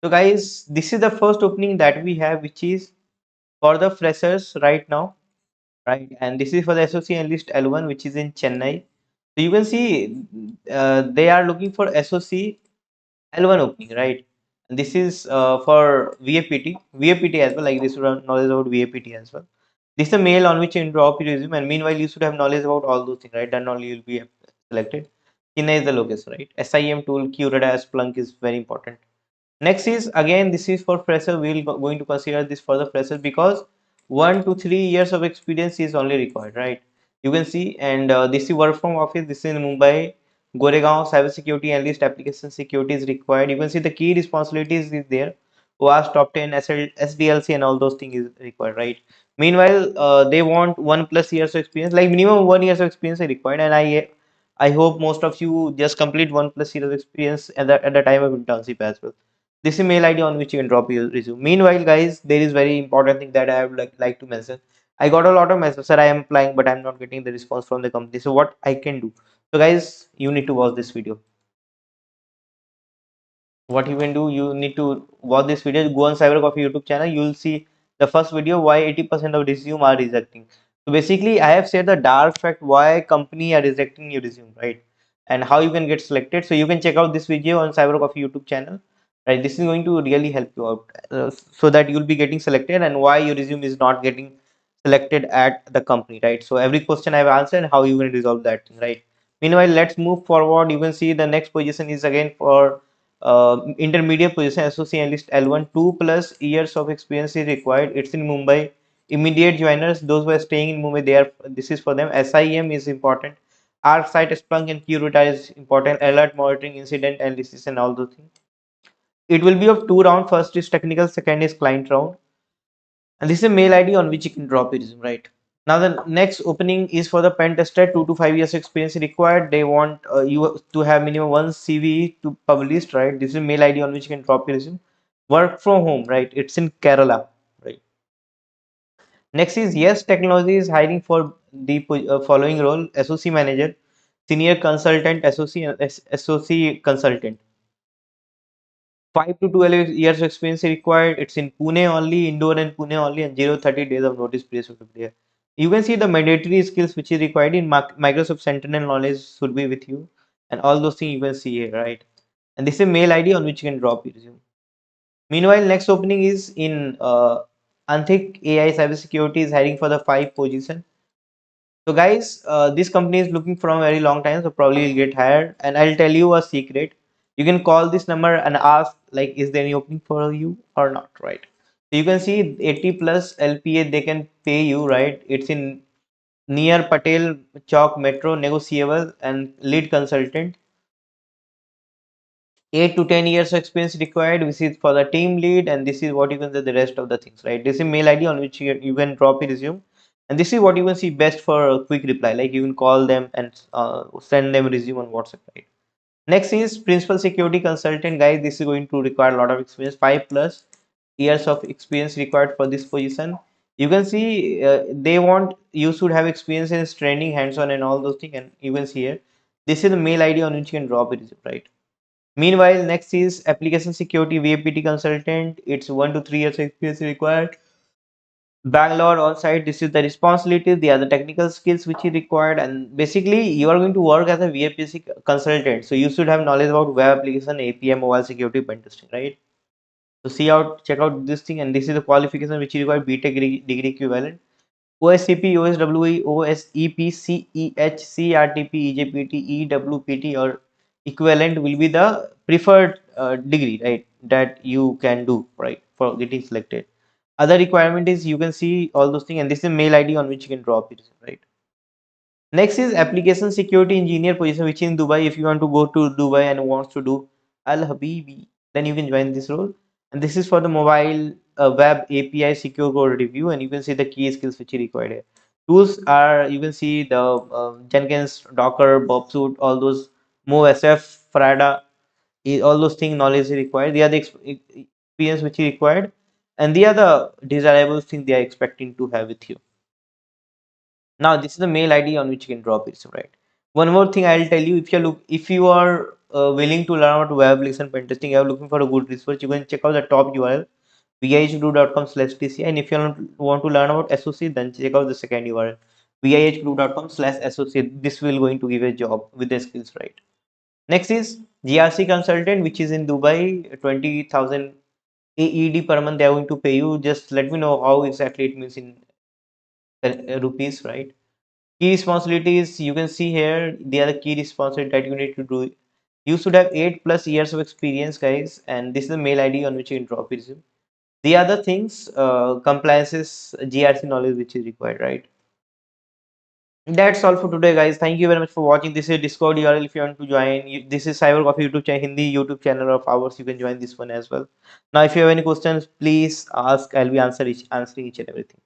So guys, this is the first opening that we have, which is for the freshers right now, right? And this is for the SOC Analyst L1, which is in Chennai. So you can see they are looking for SOC L1 opening, right? And this is for VAPT as well. Like this, would have knowledge about VAPT as well. This is a mail on which you drop your resume, and meanwhile you should have knowledge about all those things, right? Then only you'll be selected. Chennai is the location, right? SIM tool, QRadar, Splunk is very important. Next is again, this is for fresher. We will going to consider this for the fresher because 1 to 3 years of experience is only required, right? You can see, and this is work from office. This is in Mumbai, Goregaon. Cybersecurity analyst, application security is required. You can see the key responsibilities is there. OWASP top 10, SDLC, and all those things is required, right? Meanwhile, they want 1+ years of experience, like minimum 1 years of experience is required, and I hope most of you just complete 1+ years of experience at the time of internship as well. This is mail ID on which you can drop your resume. Meanwhile, guys, there is very important thing that I would like to mention. I got a lot of messages, sir, I am applying, but I'm not getting the response from the company. So what I can do? So guys, you need to watch this video. What you can do, you need to watch this video. Go on Cyber Coffee YouTube channel. You will see the first video why 80% of resume are rejecting. So basically, I have said the dark fact why company are rejecting your resume, right? And how you can get selected. So you can check out this video on Cyber Coffee YouTube channel. Right, this is going to really help you out so that you'll be getting selected and why your resume is not getting selected at the company, right? So every question I've answered, how you will resolve that thing, right? Meanwhile, let's move forward. You can see the next position is again for intermediate position, associate analyst L1. 2+ years of experience is required. It's in Mumbai. Immediate joiners, those who are staying in Mumbai, they are, this is for them. SIM is important. Arc site, Splunk, and QRadar is important. Alert monitoring, incident analysis, and all those things. It will be of two round. First is technical, second is client round. And this is a mail ID on which you can drop your resume, right? Now the next opening is for the pen tester. 2 to 5 years experience required. They want you to have minimum one CV to published, right? This is mail ID on which you can drop your resume. Work from home, right? It's in Kerala, right? Next is yes, technology is hiring for the following role: SOC manager, senior consultant, SOC consultant. 5 to 12 years of experience required. It's in Pune only, Indore and Pune only, and 0 to 30 days of notice period should be there. You can see the mandatory skills which is required in Microsoft Sentinel knowledge should be with you, and all those things you can see here, right? And this is a mail ID on which you can drop your resume. Meanwhile, next opening is in Anthik AI Cybersecurity is hiring for the 5 position. So guys, this company is looking for a very long time, so probably will get hired. And I'll tell you a secret. You can call this number and ask like, is there any opening for you or not, right? So you can see 80 plus LPA they can pay you, right? It's in near Patel Chowk Metro, negotiable and lead consultant. 8 to 10 years of experience required. This is for the team lead, and this is what you can say the rest of the things, right? This is mail ID on which you can drop your resume, and this is what you can see best for a quick reply. Like you can call them and send them resume on WhatsApp, right? Next is principal security consultant, guys. This is going to require a lot of experience. 5+ years of experience required for this position. You can see they want you should have experience in training, hands-on, and all those things. And you can see here, this is the mail ID on which you can drop it, right? Meanwhile, next is application security VAPT consultant. It's 1 to 3 years experience required. Bangalore on site. This is the responsibilities. The other technical skills which is required, and basically you are going to work as a VAPC consultant. So you should have knowledge about web application, API, mobile security, pen testing, right? So see out, check out this thing, and this is the qualification which you require BTech degree equivalent. OSCP, OSWE, OSEP, CEH, CRTP, EJPT, EWPT, or equivalent will be the preferred degree, right? That you can do, right, for getting selected. Other requirement is you can see all those things, and this is mail ID on which you can drop it, right? Next is application security engineer position, which is in Dubai. If you want to go to Dubai and wants to do Al Habibi, then you can join this role. And this is for the mobile web API secure code review, and you can see the key skills which are required here. Tools are you can see the Jenkins, Docker, Bobsuit, all those Move SF, Frada, all those things knowledge is required. The other experience which is required, and the other desirable thing they are expecting to have with you. Now this is the mail ID on which you can drop it, right? One more thing I'll tell you, if you are willing to learn about web application pen testing, you are looking for a good research, you can check out the top URL vihgroup.com/tci, and if you want to learn about associate, then check out the second URL vihgroup.com/associate. This will going to give a job with the skills, right? Next is GRC consultant, which is in Dubai, 20,000 AED per month. They are going to pay you. Just let me know how exactly it means in rupees, right? Key responsibilities, you can see here, they are the key responsibilities that you need to do. You should have 8+ years of experience, guys, and this is the mail ID on which you can drop it. The other things, compliances, GRC knowledge which is required, right? That's all for today, guys. Thank you very much for watching. This is Discord URL if you want to join. This is Cyber Coffee YouTube channel, Hindi YouTube channel of ours. You can join this one as well. Now, if you have any questions, please ask. I'll be answering each and everything.